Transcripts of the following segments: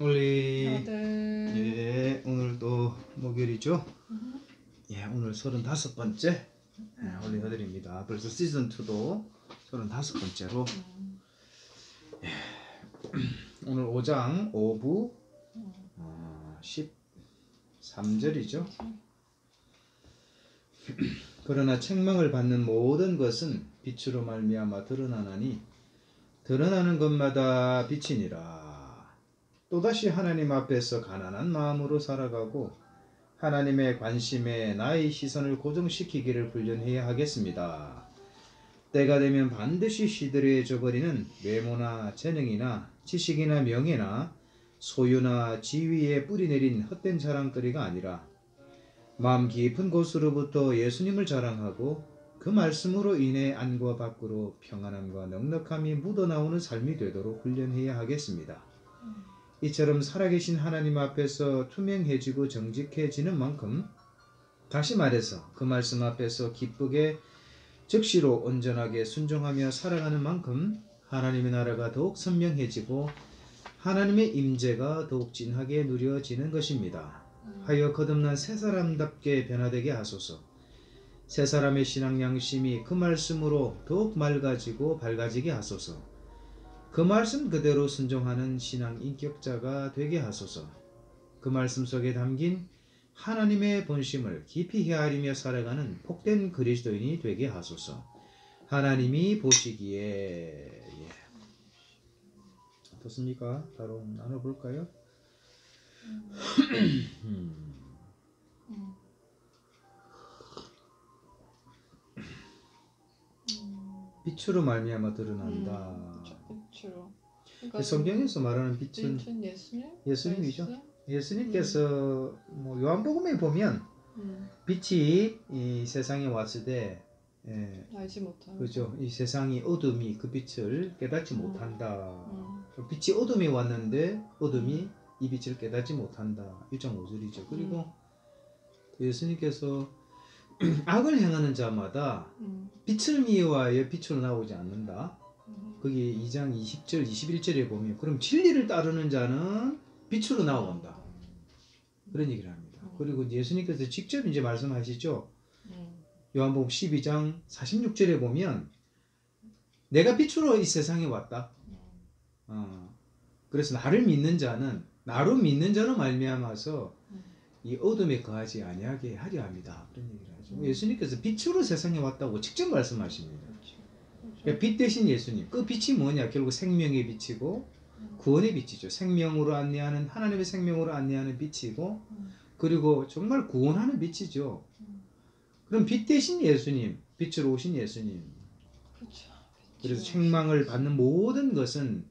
올리. 아들. 예, 오늘 또 목요일이죠. 예, 오늘 35번째 올리 아들입니다. 벌써 시즌2도 35번째로 예, 오늘 5장 5부 13절이죠. 그러나 책망을 받는 모든 것은 빛으로 말미암아 드러나나니 드러나는 것마다 빛이니라. 또다시 하나님 앞에서 가난한 마음으로 살아가고 하나님의 관심에 나의 시선을 고정시키기를 훈련해야 하겠습니다. 때가 되면 반드시 시들해져 버리는 외모나 재능이나 지식이나 명예나 소유나 지위에 뿌리내린 헛된 자랑거리가 아니라 마음 깊은 곳으로부터 예수님을 자랑하고 그 말씀으로 인해 안과 밖으로 평안함과 넉넉함이 묻어나오는 삶이 되도록 훈련해야 하겠습니다. 이처럼 살아계신 하나님 앞에서 투명해지고 정직해지는 만큼, 다시 말해서 그 말씀 앞에서 기쁘게 즉시로 온전하게 순종하며 살아가는 만큼 하나님의 나라가 더욱 선명해지고 하나님의 임재가 더욱 진하게 누려지는 것입니다. 하여 거듭난 새 사람답게 변화되게 하소서. 새 사람의 신앙 양심이 그 말씀으로 더욱 맑아지고 밝아지게 하소서. 그 말씀 그대로 순종하는 신앙 인격자가 되게 하소서. 그 말씀 속에 담긴 하나님의 본심을 깊이 헤아리며 살아가는 복된 그리스도인이 되게 하소서. 하나님이 보시기에 어떻습니까? 바로 나눠볼까요? 빛으로 말미암아 드러난다. 빛으로. 그러니까 성경에서 말하는 빛은 예수님이죠. 예수님께서 뭐 요한복음에 보면 빛이 이 세상에 왔을 때 알지 못하는. 그렇죠. 이 세상이 어둠이 그 빛을 깨닫지 못한다. 빛이 어둠에 왔는데 어둠이 이 빛을 깨닫지 못한다. 1장 5절이죠. 그리고 예수님께서 악을 행하는 자마다 빛을 미워하여 빛으로 나오지 않는다. 거기 2장 20절 21절에 보면 그럼 진리를 따르는 자는 빛으로 나온다. 그런 얘기를 합니다. 그리고 예수님께서 직접 이제 말씀하시죠. 요한복음 12장 46절에 보면 내가 빛으로 이 세상에 왔다. 그래서 나를 믿는 자는 나로 믿는 자로 말미암아서 이 어둠에 거하지 아니하게 하려 합니다. 그런 얘기를 하죠. 예수님께서 빛으로 세상에 왔다고 직접 말씀하십니다. 그러니까 빛 대신 예수님. 그 빛이 뭐냐? 결국 생명의 빛이고 구원의 빛이죠. 생명으로 안내하는 하나님의 생명으로 안내하는 빛이고 그리고 정말 구원하는 빛이죠. 그럼 빛 대신 예수님, 빛으로 오신 예수님. 그렇죠. 그래서 책망을 받는 모든 것은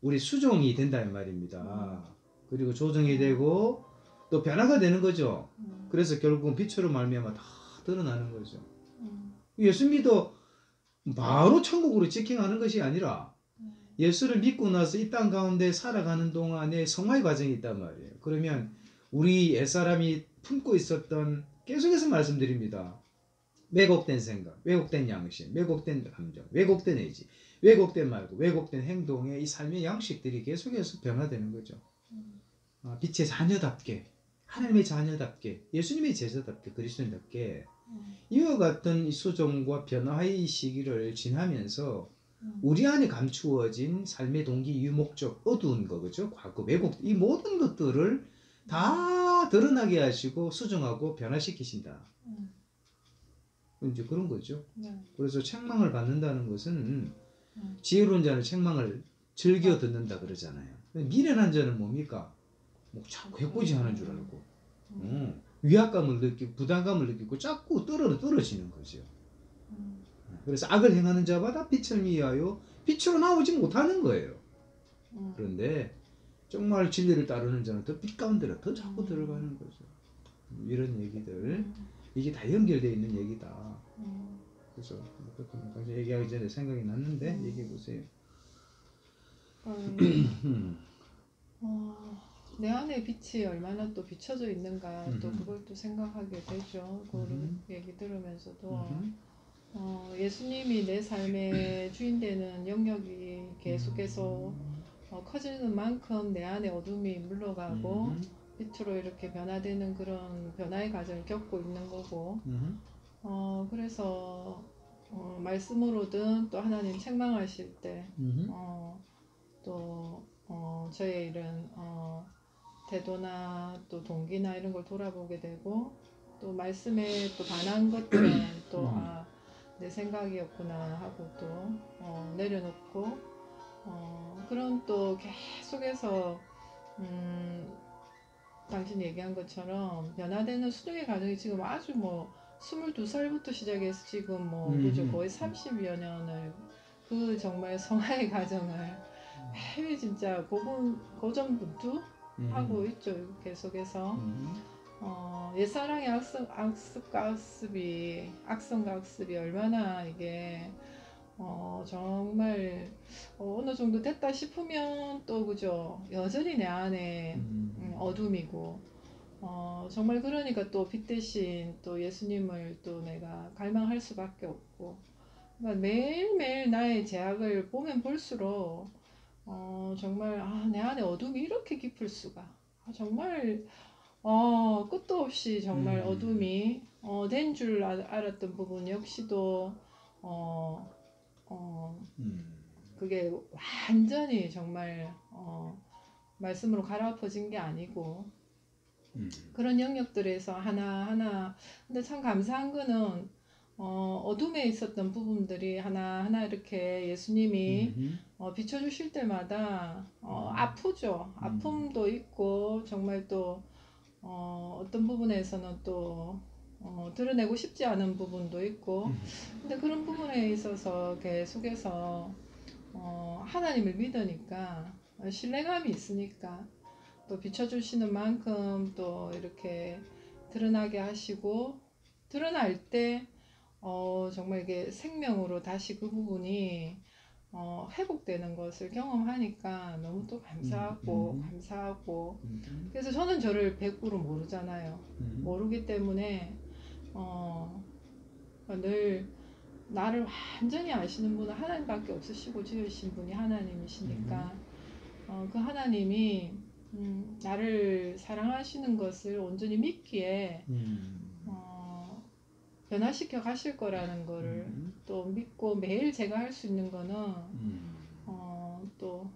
우리 수종이 된다는 말입니다. 그리고 조정이 되고 또 변화가 되는 거죠. 그래서 결국은 빛으로 말미암아 다 드러나는 거죠. 예수 믿어 바로 천국으로 직행하는 것이 아니라 예수를 믿고 나서 이 땅 가운데 살아가는 동안에 성화의 과정이 있단 말이에요. 그러면 우리 옛사람이 품고 있었던 계속해서 말씀드립니다. 왜곡된 생각, 왜곡된 양심, 왜곡된 감정, 왜곡된 의지, 왜곡된 말고 왜곡된 행동의 이 삶의 양식들이 계속해서 변화되는 거죠. 빛의 자녀답게, 하나님의 자녀답게, 예수님의 제자답게, 그리스도인답게 이와 같은 수종과 변화의 시기를 지나면서 우리 안에 감추어진 삶의 동기, 유목적, 어두운 거, 그죠? 과거, 왜곡, 이 모든 것들을 다 드러나게 하시고 수정하고 변화시키신다. 이제 그런 거죠. 그래서 책망을 받는다는 것은 지혜로운 자는 책망을 즐겨 듣는다 그러잖아요. 미련한 자는 뭡니까? 뭐 자꾸 해코지하는 줄 알고 위압감을 느끼고 부담감을 느끼고 자꾸 떨어지는 거죠. 그래서 악을 행하는 자마다 빛을 미하여 빛으로 나오지 못하는 거예요. 그런데 정말 진리를 따르는 자는 더 빛 가운데로 더 자꾸 들어가는 거죠. 이런 얘기들 이게 다 연결되어 있는 얘기다. 그래서 얘기하기 전에 생각이 났는데 얘기해 보세요. 내 안에 빛이 얼마나 또 비춰져 있는가 또 그걸 또 생각하게 되죠. 그런 얘기 들으면서도 예수님이 내 삶의 주인 되는 영역이 계속해서 커지는 만큼 내 안에 어둠이 물러가고 음. 빛으로 이렇게 변화되는 그런 변화의 과정을 겪고 있는 거고 그래서 말씀으로든 또 하나님 책망하실 때 또 저의 이런 태도나 또 동기나 이런 걸 돌아보게 되고 또 말씀에 또 반한 것들은 또 내 생각이었구나 하고 또 내려놓고 그런 또 계속해서 당신 얘기한 것처럼 변화되는 수정의 과정이 지금 아주 뭐 22살부터 시작해서 지금 뭐 그죠 거의 30여 년을 그 정말 성화의 과정을 매일 진짜 고전분투 하고 있죠. 계속해서 옛사랑의 악성과 악습이 얼마나 이게 정말 어느 정도 됐다 싶으면 또 그죠 여전히 내 안에 어둠이고 정말 그러니까 또 빛 대신 또 예수님을 또 내가 갈망할 수밖에 없고 그러니까 매일매일 나의 죄악을 보면 볼수록 정말 내 안에 어둠이 이렇게 깊을 수가 정말 끝도 없이 정말 어둠이 된 줄 알았던 부분 역시도 그게 완전히 정말 말씀으로 갈아엎어진 게 아니고 그런 영역들에서 하나하나 근데 참 감사한 거는 어둠에 있었던 부분들이 하나하나 이렇게 예수님이 비춰주실 때마다 아프죠. 아픔도 있고 정말 또 어떤 부분에서는 또 드러내고 싶지 않은 부분도 있고 근데 그런 부분에 있어서 계속해서 하나님을 믿으니까 신뢰감이 있으니까 또 비춰주시는 만큼 또 이렇게 드러나게 하시고 드러날 때 정말 이게 생명으로 다시 그 부분이 회복되는 것을 경험하니까 너무 또 감사하고 그래서 저는 저를 100% 모르잖아요. 모르기 때문에 늘 나를 완전히 아시는 분은 하나님밖에 없으시고 지으신 분이 하나님이시니까 그 하나님이 나를 사랑하시는 것을 온전히 믿기에 변화시켜 가실 거라는 거를 또 믿고 매일 제가 할 수 있는 거는 또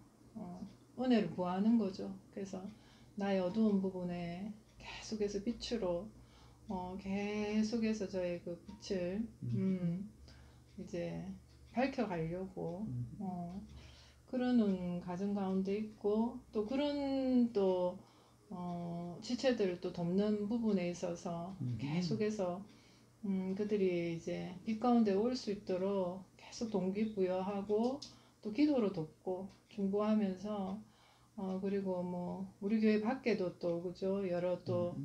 은혜를 구하는 거죠. 그래서 나의 어두운 부분에 계속해서 빛으로 계속해서 저의 그 빛을 이제 밝혀가려고 그러는 과정 가운데 있고 또 그런 또 지체들을 또 돕는 부분에 있어서 계속해서 그들이 이제 빛 가운데 올 수 있도록 계속 동기부여하고 또 기도로 돕고 중보하면서 그리고 뭐 우리 교회 밖에도 또 그죠 여러 또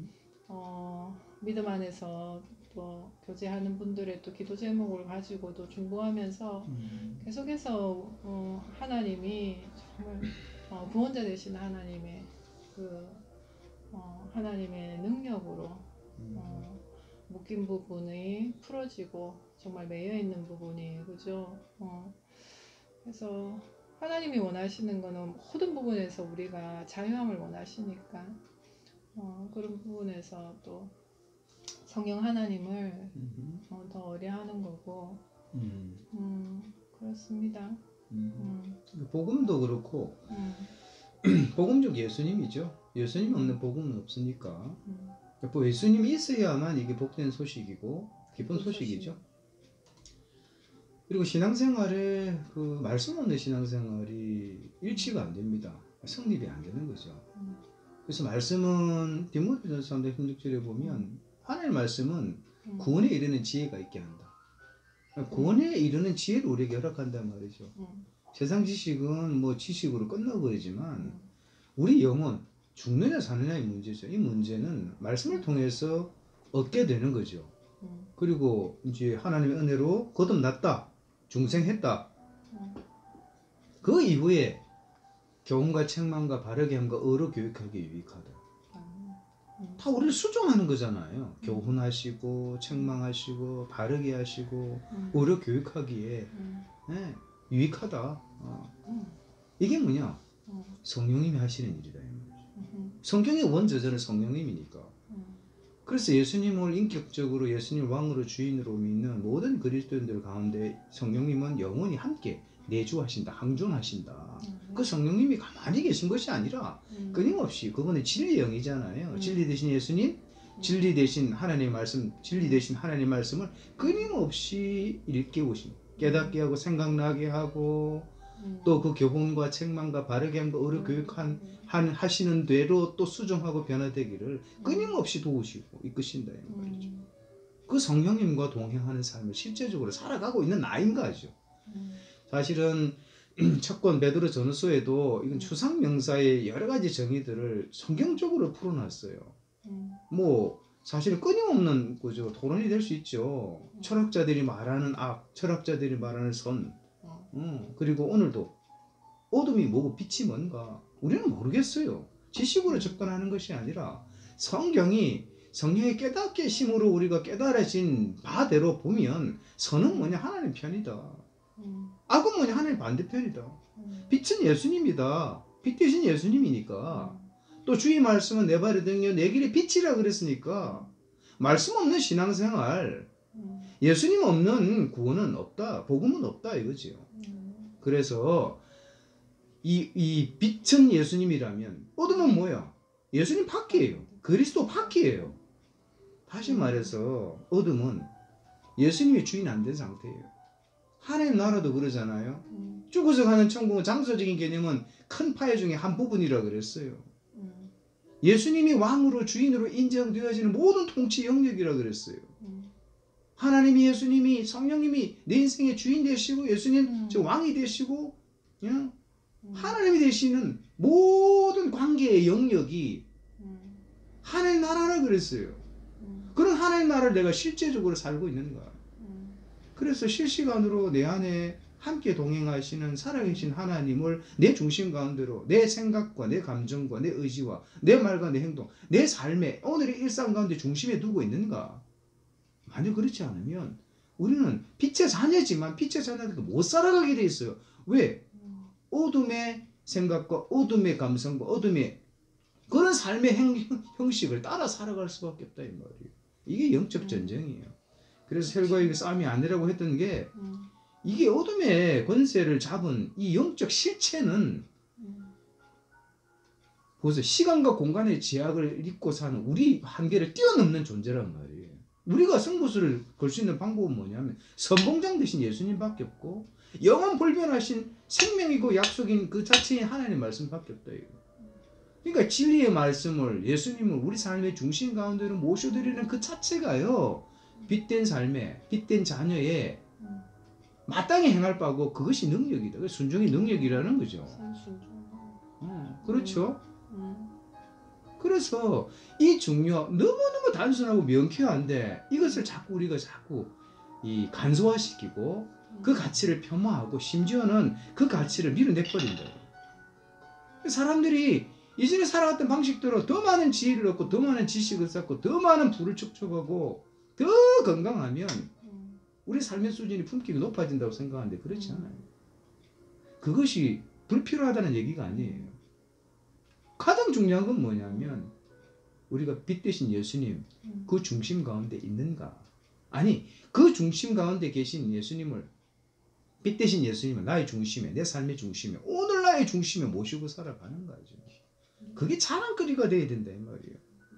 믿음 안에서 또 교제하는 분들의 또 기도 제목을 가지고도 중보하면서 계속해서 하나님이 정말 구원자 되신 하나님의 그 하나님의 능력으로 묶인 부분이 풀어지고 정말 매여 있는 부분이 그죠. 그래서 하나님이 원하시는 거는 모든 부분에서 우리가 자유함을 원하시니까 그런 부분에서 또 성령 하나님을 더 의뢰하는 거고 그렇습니다. 복음도 그렇고 복음적 예수님이죠. 예수님 없는 복음은 없으니까 예수님이 있어야만 이게 복된 소식이고 기쁜 소식이죠. 그리고 신앙생활에 그 말씀 없는 신앙생활이 일치가 안 됩니다. 성립이 안 되는 거죠. 그래서 말씀은 디모데전서 3장 16절에 보면 하나님의 말씀은 구원에 이르는 지혜가 있게 한다. 구원에 이르는 지혜를 우리에게 허락한단 말이죠. 세상 지식은 뭐 지식으로 끝나버리지만 우리 영혼 죽느냐 사느냐의 문제죠. 이 문제는 말씀을 통해서 얻게 되는 거죠. 그리고 이제 하나님의 은혜로 거듭났다. 중생했다. 그 이후에 교훈과 책망과 바르게 함과 의로 교육하기 유익하다. 다 우리를 수종하는 거잖아요. 교훈하시고 책망하시고 바르게 하시고 의로 교육하기에 네, 유익하다. 이게 뭐냐? 성령님이 하시는 일이다 이 말이죠. 성경의 원저자는 성령님이니까. 그래서 예수님을 인격적으로 예수님을 왕으로 주인으로 믿는 모든 그리스도인들 가운데 성령님은 영원히 함께 내주하신다, 항존하신다. 그 성령님이 가만히 계신 것이 아니라 끊임없이 그거는 진리의 영이잖아요. 진리 대신 예수님, 진리 대신 하나님의 말씀, 진리 대신 하나님의 말씀을 끊임없이 일깨우신, 깨닫게 하고 생각나게 하고 또 그 교훈과 책망과 바르게 함과 의로 교육한 하시는 대로 또 수정하고 변화되기를 끊임없이 도우시고 이끄신다 이 말이죠. 그 성령님과 동행하는 삶을 실제적으로 살아가고 있는 나인 거죠. 사실은 첫권 베드로 전후서에도 이건 추상 명사의 여러 가지 정의들을 성경적으로 풀어놨어요. 뭐 사실 끊임없는 그죠 토론이 될 수 있죠. 철학자들이 말하는 악, 철학자들이 말하는 선, 그리고 오늘도 어둠이 뭐고 빛이 뭔가 우리는 모르겠어요. 지식으로 접근하는 것이 아니라 성경이 성령의 깨닫게 심으로 우리가 깨달아진 바대로 보면 선은 뭐냐 하나님 편이다. 악은 뭐냐 하나님 반대편이다. 빛은 예수님이다. 빛 대신 예수님이니까. 또 주의 말씀은 내 발에 등이요 내 길에 빛이라 그랬으니까 말씀 없는 신앙생활, 예수님 없는 구원은 없다. 복음은 없다 이거지요. 그래서 이 빛은 예수님이라면 어둠은 뭐야? 예수님 밖이에요. 그리스도 밖이에요. 다시 말해서 어둠은 예수님이 주인 안 된 상태예요. 하나님 나라도 그러잖아요. 죽어서 가는 천국은 장소적인 개념은 큰 파회 중에 한 부분이라 그랬어요. 예수님이 왕으로 주인으로 인정되어지는 모든 통치 영역이라 그랬어요. 하나님이 예수님이 성령님이 내 인생의 주인 되시고 예수님 저 왕이 되시고 하나님이 되시는 모든 관계의 영역이 하나님 나라라 그랬어요. 그런 하나님 나라를 내가 실제적으로 살고 있는가. 그래서 실시간으로 내 안에 함께 동행하시는 살아계신 하나님을 내 중심 가운데로 내 생각과 내 감정과 내 의지와 내 말과 내 행동, 내 삶의 오늘의 일상 가운데 중심에 두고 있는가. 만약 그렇지 않으면 우리는 빛의 자녀지만 빛의 자녀들도 못 살아가게 돼 있어요. 왜? 어둠의 생각과 어둠의 감성과 어둠의 그런 삶의 형식을 따라 살아갈 수밖에 없다 이 말이에요. 이게 영적 전쟁이에요. 그래서 혈과의 싸움이 아니라고 했던 게 이게 어둠의 권세를 잡은 이 영적 실체는 보세요. 시간과 공간의 제약을 잊고 사는 우리 한계를 뛰어넘는 존재란 말이에요. 우리가 승부수를 걸 수 있는 방법은 뭐냐면 선봉장 대신 예수님밖에 없고 영원 불변하신 생명이고 약속인 그 자체인 하나님의 말씀밖에 없다. 이거. 그러니까 진리의 말씀을 예수님을 우리 삶의 중심 가운데로 모셔드리는 그 자체가요. 빛된 삶에 빛된 자녀의 마땅히 행할 바고 그것이 능력이다. 순종이 능력이라는 거죠. 그렇죠. 그래서 이 너무너무 단순하고 명쾌한데 이것을 자꾸 우리가 이 간소화시키고 그 가치를 폄하하고 심지어는 그 가치를 밀어내버린다. 사람들이 이전에 살아왔던 방식대로 더 많은 지혜를 얻고 더 많은 지식을 쌓고 더 많은 부를 축적하고 더 건강하면 우리 삶의 수준이 품격이 높아진다고 생각하는데 그렇지 않아요. 그것이 불필요하다는 얘기가 아니에요. 가장 중요한 건 뭐냐면 우리가 빛 대신 예수님 그 중심 가운데 있는가. 아니 그 중심 가운데 계신 예수님을 빛 대신 예수님을 나의 중심에 내 삶의 중심에 오늘 나의 중심에 모시고 살아가는 거죠. 그게 자랑거리가 돼야 된다 이 말이에요.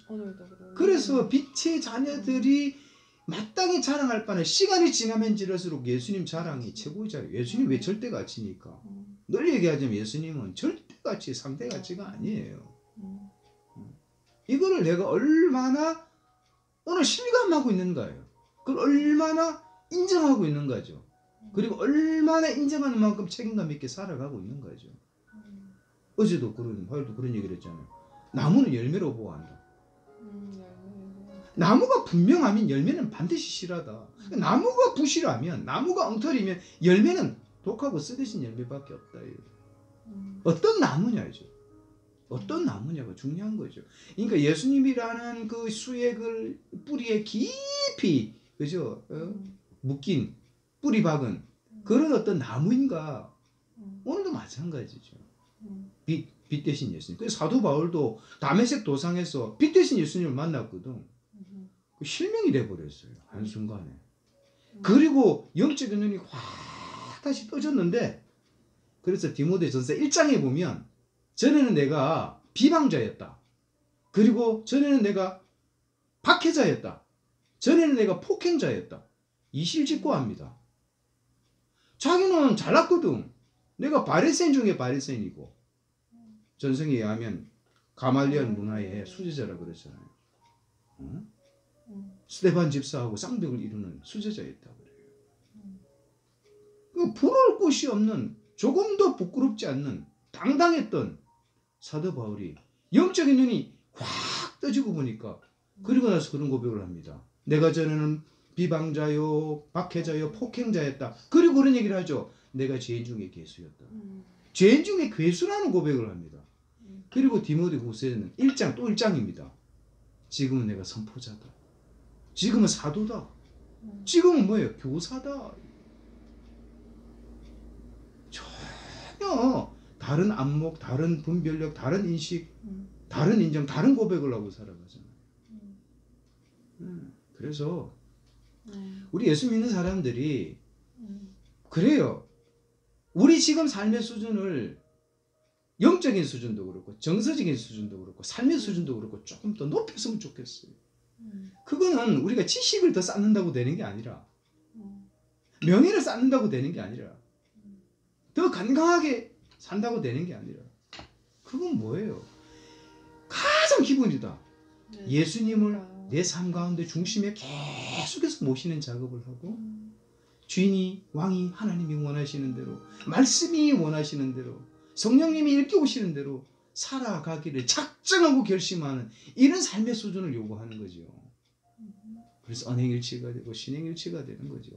오늘도 그래서 빛의 자녀들이 마땅히 자랑할 바는 시간이 지나면 지날수록 예수님 자랑이 최고이잖아요. 예수님 왜 절대가치니까. 늘 얘기하자면 예수님은 절대가치, 상대가치가 아니에요. 이거를 내가 얼마나 오늘 실감하고 있는가요. 그걸 얼마나 인정하고 있는 거죠. 그리고 얼마나 인정하는 만큼 책임감 있게 살아가고 있는 거죠. 어제도 화요일도 그런 얘기를 했잖아요. 나무는 열매로 보호한다. 나무가 분명하면 열매는 반드시 실하다. 나무가 부실하면 나무가 엉터리면 열매는 독하고 쓰대신 열매밖에 없다. 어떤 나무냐죠. 어떤 나무냐가 중요한 거죠. 그러니까 예수님이라는 그 수액을 뿌리에 깊이 그죠? 묶인 뿌리 박은 그런 어떤 나무인가. 오늘도 마찬가지죠. 빛 대신 예수님. 그래서 사도 바울도 다메섹 도상에서 빛 대신 예수님을 만났거든. 그 실명이 돼버렸어요. 한순간에. 그리고 영적인 눈이 확 다시 떠졌는데, 그래서 디모데전서 1장에 보면 전에는 내가 비방자였다. 그리고 전에는 내가 박해자였다. 전에는 내가 폭행자였다. 이실직고합니다. 자기는 잘났거든. 내가 바리새인 중에 바리새인이고, 전성에 의하면 가말리엘 문화의 수제자라 그랬잖아요. 응? 스데반 집사하고 쌍벽을 이루는 수제자였다 그래요. 그 부러울 곳이 없는, 조금도 부끄럽지 않는 당당했던 사도 바울이 영적인 눈이 확 떠지고 보니까, 그리고 나서 그런 고백을 합니다. 내가 전에는 비방자요, 박해자요, 폭행자였다. 그리고 그런 얘기를 하죠. 내가 죄인 중에 괴수였다. 죄인 중에 괴수라는 고백을 합니다. 그리고 디모데후서에는 1장, 또 1장입니다. 지금은 내가 선포자다. 지금은 사도다. 지금은 뭐예요? 교사다. 전혀 다른 안목, 다른 분별력, 다른 인식, 다른 인정, 다른 고백을 하고 살아가잖아요. 그래서 우리 예수 믿는 사람들이 그래요. 우리 지금 삶의 수준을, 영적인 수준도 그렇고 정서적인 수준도 그렇고 삶의 수준도 그렇고 조금 더 높였으면 좋겠어요. 그거는 우리가 지식을 더 쌓는다고 되는 게 아니라, 명예를 쌓는다고 되는 게 아니라, 더 건강하게 산다고 되는 게 아니라, 그건 뭐예요? 가장 기본이다. 예수님을 내 삶 가운데 중심에 계속해서 모시는 작업을 하고, 주인이, 왕이, 하나님이 원하시는 대로, 말씀이 원하시는 대로, 성령님이 일깨우시는 대로 살아가기를 작정하고 결심하는 이런 삶의 수준을 요구하는 거죠. 그래서 언행일치가 되고 신행일치가 되는 거죠.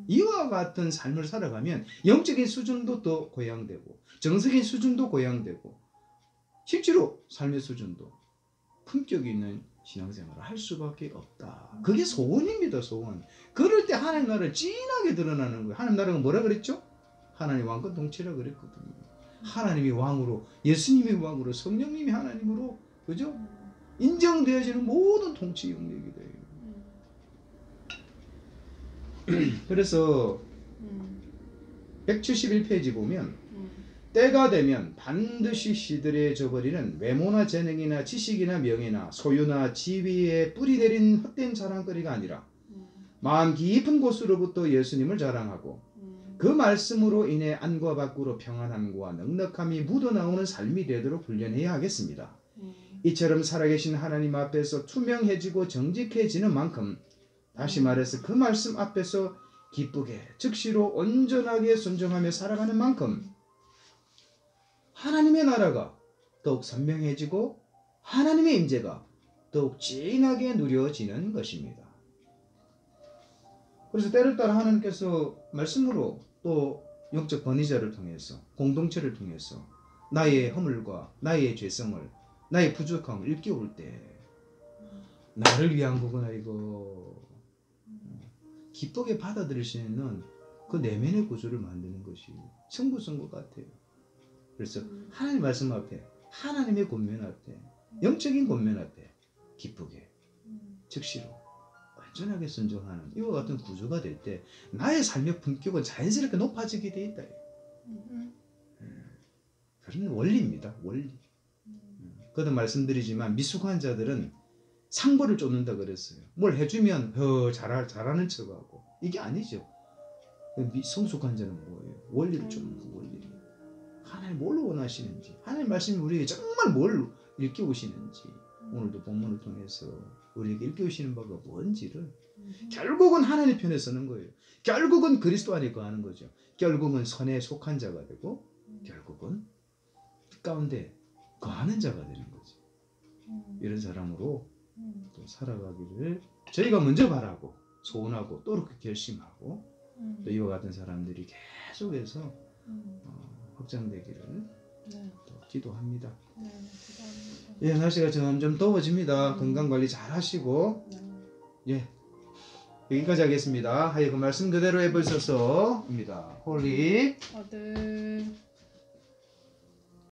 이와 같은 삶을 살아가면 영적인 수준도 더 고양되고, 정서적인 수준도 고양되고, 실제로 삶의 수준도 품격 있는 신앙생활을 할 수밖에 없다. 그게 소원입니다. 소원. 그럴 때 하나님 나라를 진하게 드러나는 거예요. 하나님 나라가 뭐라 그랬죠? 하나님 왕권 통치라 그랬거든요. 하나님이 왕으로, 예수님이 왕으로, 성령님이 하나님으로, 그죠? 인정되어지는 모든 통치 영역이 돼요. 그래서 171페이지 보면, 때가 되면 반드시 시들해져 버리는 외모나 재능이나 지식이나 명예나 소유나 지위에 뿌리 내린 헛된 자랑거리가 아니라 마음 깊은 곳으로부터 예수님을 자랑하고 그 말씀으로 인해 안과 밖으로 평안함과 넉넉함이 묻어나오는 삶이 되도록 훈련해야 하겠습니다. 이처럼 살아계신 하나님 앞에서 투명해지고 정직해지는 만큼, 다시 말해서 그 말씀 앞에서 기쁘게 즉시로 온전하게 순종하며 살아가는 만큼 하나님의 나라가 더욱 선명해지고 하나님의 임재가 더욱 진하게 누려지는 것입니다. 그래서 때를 따라 하나님께서 말씀으로, 또 영적 권위자를 통해서, 공동체를 통해서 나의 허물과 나의 죄성을, 나의 부족함을 일깨울 때, 나를 위한 거구나 이거 기쁘게 받아들일 수 있는 그 내면의 구조를 만드는 것이 승부수인 것 같아요. 그래서 하나님 말씀 앞에, 하나님의 권면 앞에, 영적인 권면 앞에 기쁘게 즉시로 완전하게 순종하는 이와 같은 구조가 될 때 나의 삶의 품격은 자연스럽게 높아지게 돼 있다. 그런 원리입니다. 원리. 그도 말씀드리지만 미숙한 자들은 상보를 쫓는다 그랬어요. 뭘 해주면 잘하는 척하고, 이게 아니죠. 성숙한 자는 뭐예요? 원리를 쫓는 거, 원리를. 하나님 뭘 원하시는지, 하나님 말씀이 우리에게 정말 뭘 일깨우시는지, 오늘도 본문을 통해서 우리에게 일깨우시는 바가 뭔지를 결국은 하나님 편에 서는 거예요. 결국은 그리스도 안에 거하는 거죠. 결국은 선에 속한 자가 되고, 결국은 뜻 가운데 거하는 자가 되는 거죠. 이런 사람으로 또 살아가기를 저희가 먼저 바라고 소원하고 또 그렇게 결심하고, 또 이와 같은 사람들이 계속해서 확장되기를 또 기도합니다. 예, 날씨가 점점 더워집니다. 건강관리 잘 하시고, 예, 여기까지 하겠습니다. 하여 그 말씀 그대로 해보셔서입니다. 홀리 아들